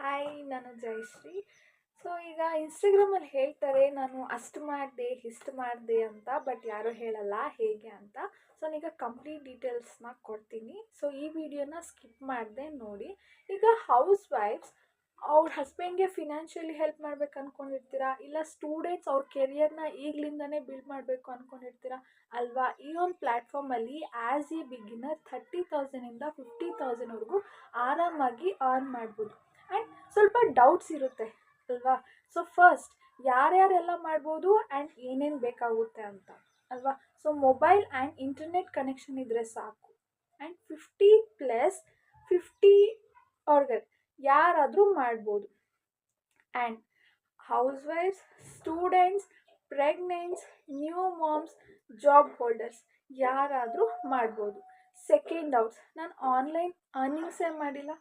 Hi, ನಾನು Jayashree. So ಈಗ ಇನ್ಸ್ಟಾಗ್ರಾಮಲ್ಲಿ ಹೇಳ್ತಾರೆ ನಾನು ಅಷ್ಟು ಮಾಡಿದೆ ಇಷ್ಟು ಮಾಡಿದೆ ಅಂತ, ಬಟ್ ಯಾರೂ ಹೇಳಲ್ಲ ಹೇಗೆ ಅಂತ. ಸೊ ನಾನೀಗ ಕಂಪ್ಲೀಟ್ ಡೀಟೇಲ್ಸ್ನ ಕೊಡ್ತೀನಿ. ಸೊ ಈ ವಿಡಿಯೋನ ಸ್ಕಿಪ್ ಮಾಡದೆ ನೋಡಿ. ಈಗ ಹೌಸ್ ವೈಫ್ಸ್ ಅವ್ರ ಹಸ್ಬೆಂಡ್ಗೆ ಫಿನಾನ್ಷಿಯಲಿ ಹೆಲ್ಪ್ ಮಾಡ್ಬೇಕು ಅಂದ್ಕೊಂಡಿರ್ತೀರಾ, ಇಲ್ಲ ಸ್ಟೂಡೆಂಟ್ಸ್ ಅವ್ರ ಕೆರಿಯರ್ನ ಈಗಲಿಂದನೇ ಬಿಲ್ಡ್ ಮಾಡಬೇಕು ಅಂದ್ಕೊಂಡಿರ್ತೀರಾ ಅಲ್ವಾ. ಈ ಒಂದು ಪ್ಲ್ಯಾಟ್ಫಾರ್ಮಲ್ಲಿ ಆ್ಯಸ್ ಎ ಬಿಗಿನರ್ 30,000ಇಂದ 50,000ವರೆಗೂ ಆರಾಮಾಗಿ ಅರ್ನ್ ಮಾಡ್ಬೋದು. ಆ್ಯಂಡ್ ಸ್ವಲ್ಪ ಡೌಟ್ಸ್ ಇರುತ್ತೆ ಅಲ್ವಾ. ಸೊ ಫಸ್ಟ್ ಯಾರ್ಯಾರೆಲ್ಲ ಮಾಡ್ಬೋದು ಆ್ಯಂಡ್ ಏನೇನು ಬೇಕಾಗುತ್ತೆ ಅಂತ ಅಲ್ವಾ. So mobile and internet connection ಇದ್ದರೆ ಸಾಕು. ಆ್ಯಂಡ್ 50 ಅವ್ರಿಗೆ ಯಾರಾದರೂ ಮಾಡ್ಬೋದು. And house wives, students, pregnants, new moms, job holders ಯಾರಾದರೂ ಮಾಡ್ಬೋದು. ಸೆಕೆಂಡ್ ಡೌಟ್ಸ್, ನಾನು ಆನ್ಲೈನ್ ಅರ್ನಿಂಗ್ಸೇ ಮಾಡಿಲ್ಲ.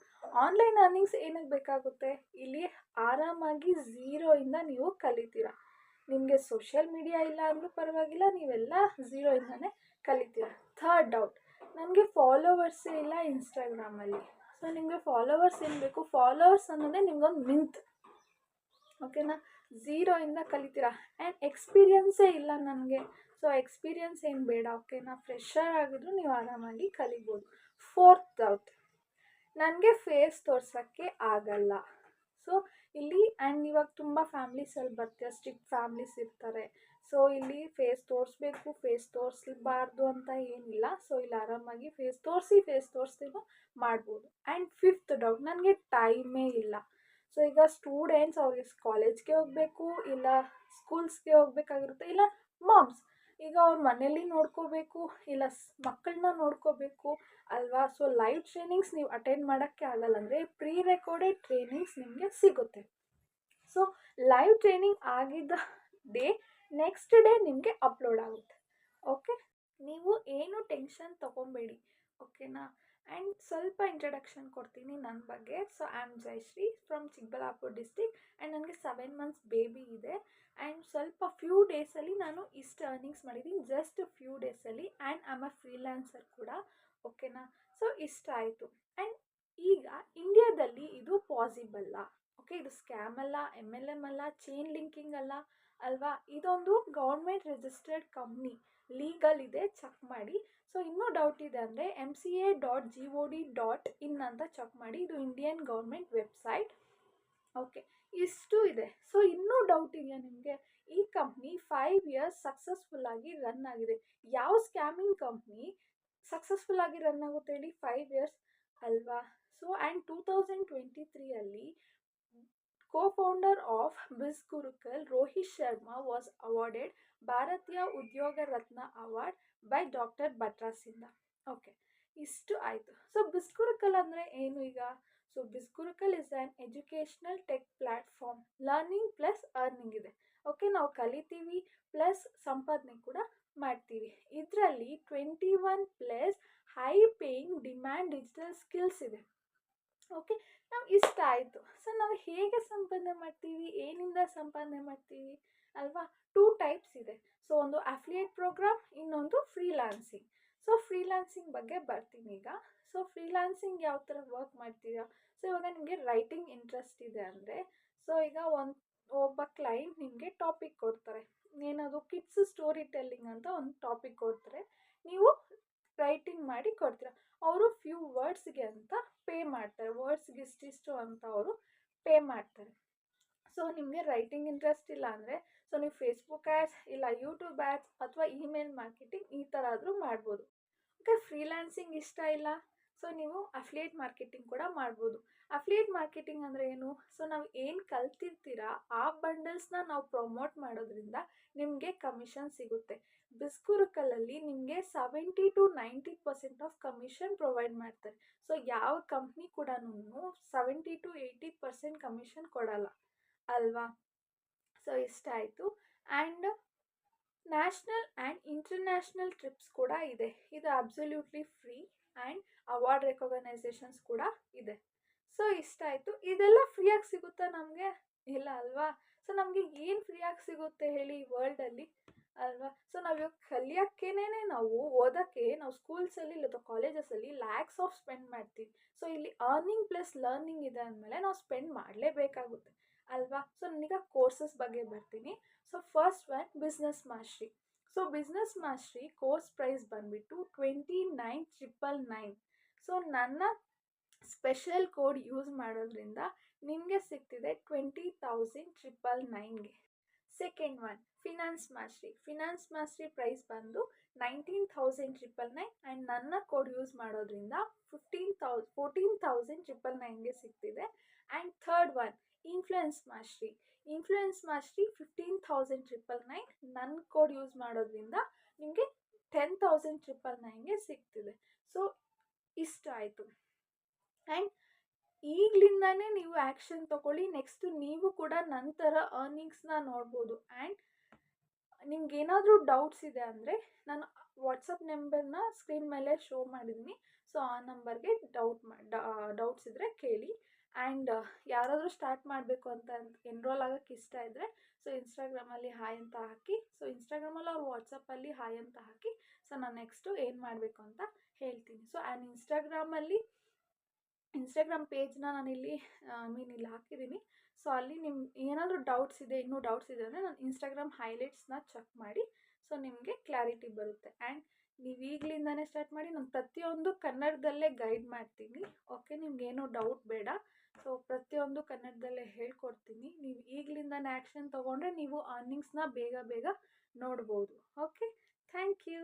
ಆನ್ಲೈನ್ ಅರ್ನಿಂಗ್ಸ್ ಏನಕ್ಕೆ ಬೇಕಾಗುತ್ತೆ? ಇಲ್ಲಿ ಆರಾಮಾಗಿ ಝೀರೋಯಿಂದ ನೀವು ಕಲಿತೀರಾ. ನಿಮಗೆ ಸೋಷಿಯಲ್ ಮೀಡಿಯಾ ಇಲ್ಲ ಅಂದರೂ ಪರವಾಗಿಲ್ಲ, ನೀವೆಲ್ಲ ಝೀರೋಯಿಂದನೇ ಕಲಿತೀರಾ. ಥರ್ಡ್ ಡೌಟ್, ನನಗೆ ಫಾಲೋವರ್ಸೇ ಇಲ್ಲ ಇನ್ಸ್ಟಾಗ್ರಾಮಲ್ಲಿ. ಸೊ ನಿಮಗೆ ಫಾಲೋವರ್ಸ್ ಏನು ಬೇಕು? ಫಾಲೋವರ್ಸ್ ಅನ್ನೋದೇ ನಿಮ್ಗೊಂದು ಮಿಂತ್, ಓಕೆನಾ. ಝೀರೋಯಿಂದ ಕಲಿತೀರಾ. ಆ್ಯಂಡ್ ಎಕ್ಸ್ಪೀರಿಯನ್ಸೇ ಇಲ್ಲ ನನಗೆ. ಸೊ ಎಕ್ಸ್ಪೀರಿಯನ್ಸ್ ಏನು ಬೇಡ, ಓಕೆನಾ. ಫ್ರೆಶರ್ ಆಗಿದ್ರು ನೀವು ಆರಾಮಾಗಿ ಕಲಿಬೋದು. ಫೋರ್ತ್ ಡೌಟ್, ನನಗೆ ಫೇಸ್ ತೋರ್ಸೋಕ್ಕೆ ಆಗಲ್ಲ. ಸೊ ಇಲ್ಲಿ ಆ್ಯಂಡ್ ಇವಾಗ ತುಂಬ ಫ್ಯಾಮ್ಲೀಸಲ್ಲಿ ಬರ್ತೀರ, ಸ್ಟ್ರಿಕ್ಟ್ ಫ್ಯಾಮ್ಲೀಸ್ ಇರ್ತಾರೆ. ಸೊ ಇಲ್ಲಿ ಫೇಸ್ ತೋರಿಸ್ಬೇಕು, ಫೇಸ್ ತೋರಿಸಬಾರ್ದು ಅಂತ ಏನಿಲ್ಲ. ಸೊ ಇಲ್ಲಿ ಆರಾಮಾಗಿ ಫೇಸ್ ತೋರಿಸ್ತೀನೋ ಮಾಡ್ಬೋದು. ಆ್ಯಂಡ್ ಫಿಫ್ತ್ ಡೌಟ್, ನನಗೆ ಟೈಮೇ ಇಲ್ಲ. ಸೊ ಈಗ ಸ್ಟೂಡೆಂಟ್ಸ್ ಅವ್ರಿಗೆ ಕಾಲೇಜ್ಗೆ ಹೋಗಬೇಕು, ಇಲ್ಲ ಸ್ಕೂಲ್ಸ್ಗೆ ಹೋಗ್ಬೇಕಾಗಿರುತ್ತೆ, ಇಲ್ಲ ಮಾಮ್ಸ್ ಈಗ ಅವ್ರ ಮನೇಲಿ ನೋಡ್ಕೋಬೇಕು, ಇಲ್ಲ ಮಕ್ಕಳನ್ನ ನೋಡ್ಕೋಬೇಕು ಅಲ್ವಾ. ಸೊ ಲೈವ್ ಟ್ರೈನಿಂಗ್ಸ್ ನೀವು ಅಟೆಂಡ್ ಮಾಡೋಕ್ಕೆ ಆಗಲ್ಲ ಅಂದರೆ ಪ್ರೀ ರೆಕಾರ್ಡೆಡ್ ಟ್ರೈನಿಂಗ್ಸ್ ನಿಮಗೆ ಸಿಗುತ್ತೆ. ಸೊ ಲೈವ್ ಟ್ರೈನಿಂಗ್ ಆಗಿದ್ದ ಡೇ ನೆಕ್ಸ್ಟ್ ಡೇ ನಿಮಗೆ ಅಪ್ಲೋಡ್ ಆಗುತ್ತೆ. ಓಕೆ, ನೀವು ಏನು ಟೆನ್ಷನ್ ತೊಗೊಬೇಡಿ, ಓಕೆನಾ. ಆ್ಯಂಡ್ ಸ್ವಲ್ಪ ಇಂಟ್ರಡಕ್ಷನ್ ಕೊಡ್ತೀನಿ ನನ್ನ ಬಗ್ಗೆ. So I am Jayashree from Chikkaballapur district. And ನನಗೆ 7 months ಬೇಬಿ ಇದೆ. ಆ್ಯಂಡ್ ಸ್ವಲ್ಪ ಫ್ಯೂ ಡೇಸಲ್ಲಿ ನಾನು ಇಷ್ಟು ಅರ್ನಿಂಗ್ಸ್ ಮಾಡಿದ್ದೀನಿ, ಜಸ್ಟ್ ಫ್ಯೂ ಡೇಸಲ್ಲಿ. And I am a freelancer ಕೂಡ, ಓಕೆನಾ. ಸೊ ಇಷ್ಟ ಆಯಿತು. ಆ್ಯಂಡ್ ಈಗ ಇಂಡಿಯಾದಲ್ಲಿ ಇದು ಪಾಸಿಬಲ್ಲ, ಓಕೆ. ಇದು ಸ್ಕ್ಯಾಮ್ ಅಲ್ಲ, MLM ಅಲ್ಲ, ಚೈನ್ ಲಿಂಕಿಂಗ್ ಅಲ್ಲ ಅಲ್ವಾ. ಇದೊಂದು ಗೌರ್ಮೆಂಟ್ ರಿಜಿಸ್ಟರ್ಡ್ ಕಂಪ್ನಿ, ಲೀಗಲ್ ಇದೆ, ಚೆಕ್ ಮಾಡಿ. ಸೊ ಇನ್ನೂ ಡೌಟ್ ಇದೆ ಅಂದರೆ MCA.gov.in ಅಂತ ಚೆಕ್ ಮಾಡಿ. ಇದು ಇಂಡಿಯನ್ ಗೌರ್ಮೆಂಟ್ ವೆಬ್ಸೈಟ್, ಓಕೆ. ಇಷ್ಟು ಇದೆ. ಸೊ ಇನ್ನೂ ಡೌಟ್ ಇದೆಯಾ ನಿಮಗೆ? ಈ ಕಂಪ್ನಿ 5 years ಸಕ್ಸಸ್ಫುಲ್ಲಾಗಿ ರನ್ ಆಗಿದೆ. ಯಾವ ಸ್ಕ್ಯಾಮಿಂಗ್ ಕಂಪ್ನಿ ಸಕ್ಸಸ್ಫುಲ್ಲಾಗಿ ರನ್ ಆಗುತ್ತೆ ಹೇಳಿ? 5 years ಅಲ್ವಾ. So and 2023 co-founder of BizGurukul, Rohit Sharma, was awarded ಭಾರತೀಯ ಉದ್ಯೋಗ ರತ್ನ ಅವಾರ್ಡ್ ಬೈ ಡಾಕ್ಟರ್ ಭಟ್ರಾಸಿಂದ. ಓಕೆ, ಇಷ್ಟು ಆಯಿತು. ಸೊ BizGurukul ಅಂದರೆ ಏನು ಈಗ? So BizGurukul is an educational tech platform. Learning plus earning ಇದೆ, ಓಕೆ. ನಾವು ಕಲಿತೀವಿ ಪ್ಲಸ್ ಸಂಪಾದನೆ ಕೂಡ ಮಾಡ್ತೀವಿ. ಇದರಲ್ಲಿ 21+ high paying demand digital skills ಇದೆ, ಓಕೆ. ನಾವು ಇಷ್ಟ ಆಯಿತು. ಸೊ ನಾವು ಹೇಗೆ ಸಂಪಾದನೆ ಮಾಡ್ತೀವಿ, ಏನಿಂದ ಸಂಪಾದನೆ ಮಾಡ್ತೀವಿ ಅಲ್ವಾ? 2 types ಇದೆ. ಸೊ ಒಂದು ಅಫಿಲಿಯೇಟ್ ಪ್ರೋಗ್ರಾಮ್, ಇನ್ನೊಂದು ಫ್ರೀಲಾನ್ಸಿಂಗ್. ಸೊ ಫ್ರೀಲಾನ್ಸಿಂಗ್ ಬಗ್ಗೆ ಬರ್ತೀನಿ ಈಗ. ಸೊ ಫ್ರೀಲಾನ್ಸಿಂಗ್ ಯಾವ ಥರ ವರ್ಕ್ ಮಾಡ್ತೀರಾ? ಸೊ ಇವಾಗ ನಿಮಗೆ ರೈಟಿಂಗ್ ಇಂಟ್ರೆಸ್ಟ್ ಇದೆ ಅಂದರೆ, ಸೊ ಈಗ ಒಬ್ಬ ಕ್ಲೈಂಟ್ ನಿಮಗೆ ಟಾಪಿಕ್ ಕೊಡ್ತಾರೆ, ಏನದು ಕಿಡ್ಸ್ ಸ್ಟೋರಿ ಟೆಲ್ಲಿಂಗ್ ಅಂತ ಒಂದು ಟಾಪಿಕ್ ಕೊಡ್ತಾರೆ. ನೀವು ರೈಟಿಂಗ್ ಮಾಡಿ ಕೊಡ್ತೀರಾ. ಅವರು ಫ್ಯೂ ವರ್ಡ್ಸ್ಗೆ ಅಂತ ಪೇ ಮಾಡ್ತಾರೆ, ವರ್ಡ್ಸ್ಗೆ ಇಷ್ಟಿಷ್ಟು ಅಂತ ಅವರು ಪೇ ಮಾಡ್ತಾರೆ. ಸೊ ನಿಮಗೆ ರೈಟಿಂಗ್ ಇಂಟ್ರೆಸ್ಟ್ ಇಲ್ಲ ಅಂದರೆ, ಸೊ ನೀವು ಫೇಸ್ಬುಕ್ ಆ್ಯಡ್ಸ್, ಇಲ್ಲ ಯೂಟ್ಯೂಬ್ ಆ್ಯಡ್ಸ್, ಅಥವಾ ಇಮೇಲ್ ಮಾರ್ಕೆಟಿಂಗ್ ಈ ಥರ ಆದರೂ ಮಾಡ್ಬೋದು. ಓಕೆ, ಫ್ರೀಲ್ಯಾನ್ಸಿಂಗ್ ಇಷ್ಟ ಇಲ್ಲ, ಸೊ ನೀವು ಅಫಿಲಿಯೇಟ್ ಮಾರ್ಕೆಟಿಂಗ್ ಕೂಡ ಮಾಡ್ಬೋದು. ಅಫಿಲಿಯೇಟ್ ಮಾರ್ಕೆಟಿಂಗ್ ಅಂದರೆ ಏನು? ಸೊ ನಾವು ಏನು ಕಲ್ತಿರ್ತೀರಾ ಆ ಬಂಡಲ್ಸ್ನ ನಾವು ಪ್ರಮೋಟ್ ಮಾಡೋದ್ರಿಂದ ನಿಮಗೆ ಕಮಿಷನ್ ಸಿಗುತ್ತೆ. BizGurukul ನಿಮಗೆ 70 to 90% ಆಫ್ ಕಮಿಷನ್ ಪ್ರೊವೈಡ್ ಮಾಡ್ತಾರೆ. ಸೊ ಯಾವ ಕಂಪ್ನಿ ಕೂಡ 70 to 80% ಕಮಿಷನ್ ಕೊಡಲ್ಲ ಅಲ್ವಾ. ಸೊ ಇಷ್ಟ ಆಯಿತು. And national and international trips ಕೂಡ ಇದೆ. ಇದು absolutely free. And award recognitions ಕೂಡ ಇದೆ. ಸೊ ಇಷ್ಟ ಆಯಿತು. ಇದೆಲ್ಲ ಫ್ರೀಯಾಗಿ ಸಿಗುತ್ತಾ ನಮಗೆ? ಇಲ್ಲ ಅಲ್ವಾ. ಸೊ ನಮಗೆ ಏನು ಫ್ರೀಯಾಗಿ ಸಿಗುತ್ತೆ ಹೇಳಿ ಈ ವರ್ಲ್ಡಲ್ಲಿ ಅಲ್ವಾ? ಸೊ ನಾವು ಇವಾಗ ಕಲಿಯೋಕ್ಕೇನೆ ನಾವು ಓದೋಕ್ಕೆ ನಾವು ಸ್ಕೂಲ್ಸಲ್ಲಿ ಇಲ್ಲ ಕಾಲೇಜಸಲ್ಲಿ ಲ್ಯಾಕ್ಸ್ ಆಫ್ ಸ್ಪೆಂಡ್ ಮಾಡ್ತೀವಿ. ಸೊ ಇಲ್ಲಿ ಅರ್ನಿಂಗ್ ಪ್ಲಸ್ ಲರ್ನಿಂಗ್ ಇದೆ ಅಂದಮೇಲೆ ನಾವು ಸ್ಪೆಂಡ್ ಮಾಡಲೇಬೇಕಾಗುತ್ತೆ ಅಲ್ವಾ? ಸೊ ನಾನೀಗ ಕೋರ್ಸಸ್ ಬಗ್ಗೆ ಬರ್ತೀನಿ. So first one business mastery. So business mastery course price ಬಂದುಬಿಟ್ಟು 29,999. ಸೊ ನನ್ನ ಸ್ಪೆಷಲ್ ಕೋಡ್ ಯೂಸ್ ಮಾಡೋದ್ರಿಂದ ನಿಮಗೆ ಸಿಗ್ತಿದೆ 20,999ಗೆ. Second one finance mastery. Finance mastery price ಬಂದು 19,999 ಆ್ಯಂಡ್ ನನ್ನ ಕೋಡ್ ಯೂಸ್ ಮಾಡೋದ್ರಿಂದ 14,999ಗೆ ಸಿಗ್ತಿದೆ. And third one influence mastery. Influence mastery 15,999 ನನ್ನ ಕೋಡ್ ಯೂಸ್ ಮಾಡೋದ್ರಿಂದ ನಿಮಗೆ 10,999ಗೆ ಸಿಗ್ತಿದೆ. ಸೊ ಇಷ್ಟ ಆಯಿತು. ಆ್ಯಂಡ್ ಈಗಲಿಂದನೇ ನೀವು ಆ್ಯಕ್ಷನ್ ತೊಗೊಳ್ಳಿ. ನೆಕ್ಸ್ಟ್ ನೀವು ಕೂಡ ನಂತರ ಅರ್ನಿಂಗ್ಸ್ನ ನೋಡ್ಬೋದು. ಆ್ಯಂಡ್ ನಿಮ್ಗೇನಾದರೂ ಡೌಟ್ಸ್ ಇದೆ ಅಂದರೆ ನಾನು ವಾಟ್ಸಪ್ ನಂಬರ್ನ ಸ್ಕ್ರೀನ್ ಮೇಲೆ ಶೋ ಮಾಡಿದ್ದೀನಿ. ಸೊ ಆ ನಂಬರ್ಗೆ ಡೌಟ್ಸ್ ಇದ್ದರೆ ಕೇಳಿ. ಆ್ಯಂಡ್ ಯಾರಾದರೂ ಸ್ಟಾರ್ಟ್ ಮಾಡಬೇಕು ಅಂತ ಎನ್ರೋಲ್ ಆಗೋಕ್ಕೆ ಇಷ್ಟ ಇದ್ದರೆ ಸೊ ಇನ್ಸ್ಟಾಗ್ರಾಮಲ್ಲಿ ಹಾಯ್ ಅಂತ ಹಾಕಿ. ಸೊ ಇನ್ಸ್ಟಾಗ್ರಾಮಲ್ಲಿ ಅವ್ರು ವಾಟ್ಸಪ್ಪಲ್ಲಿ ಹಾಯ್ ಅಂತ ಹಾಕಿ. ಸೊ ನಾನು ನೆಕ್ಸ್ಟು ಏನು ಮಾಡಬೇಕು ಅಂತ ಹೇಳ್ತೀನಿ. ಸೊ ಆ್ಯಂಡ್ ಇನ್ಸ್ಟಾಗ್ರಾಮ್ ಪೇಜ್ನ ನಾನಿಲ್ಲಿ ಇಲ್ಲಿ ಹಾಕಿದ್ದೀನಿ. ಸೊ ಅಲ್ಲಿ ನಿಮ್ಗೆ ಏನಾದರೂ ಡೌಟ್ಸ್ ಇದೆ, ಇನ್ನೂ ಡೌಟ್ಸ್ ಇದೆ ಅಂದರೆ ನಾನು ಇನ್ಸ್ಟಾಗ್ರಾಮ್ ಹೈಲೈಟ್ಸ್ನ ಚೆಕ್ ಮಾಡಿ ಸೊ ನಿಮಗೆ ಕ್ಲಾರಿಟಿ ಬರುತ್ತೆ. ಆ್ಯಂಡ್ ನೀವು ಈಗಲಿಂದನೇ ಸ್ಟಾರ್ಟ್ ಮಾಡಿ. ನಾನು ಪ್ರತಿಯೊಂದು ಕನ್ನಡದಲ್ಲೇ ಗೈಡ್ ಮಾಡ್ತೀನಿ. ಓಕೆ, ನಿಮ್ಗೇನೂ ಡೌಟ್ ಬೇಡ. ಸೊ ಪ್ರತಿಯೊಂದು ಕನ್ನಡದಲ್ಲೇ ಹೇಳ್ಕೊಡ್ತೀನಿ. ನೀವು ಈಗಲಿಂದನೇ ಆ್ಯಕ್ಷನ್ ತೊಗೊಂಡ್ರೆ ನೀವು ಅರ್ನಿಂಗ್ಸ್ನ ಬೇಗ ಬೇಗ ನೋಡ್ಬೋದು. Okay, thank you.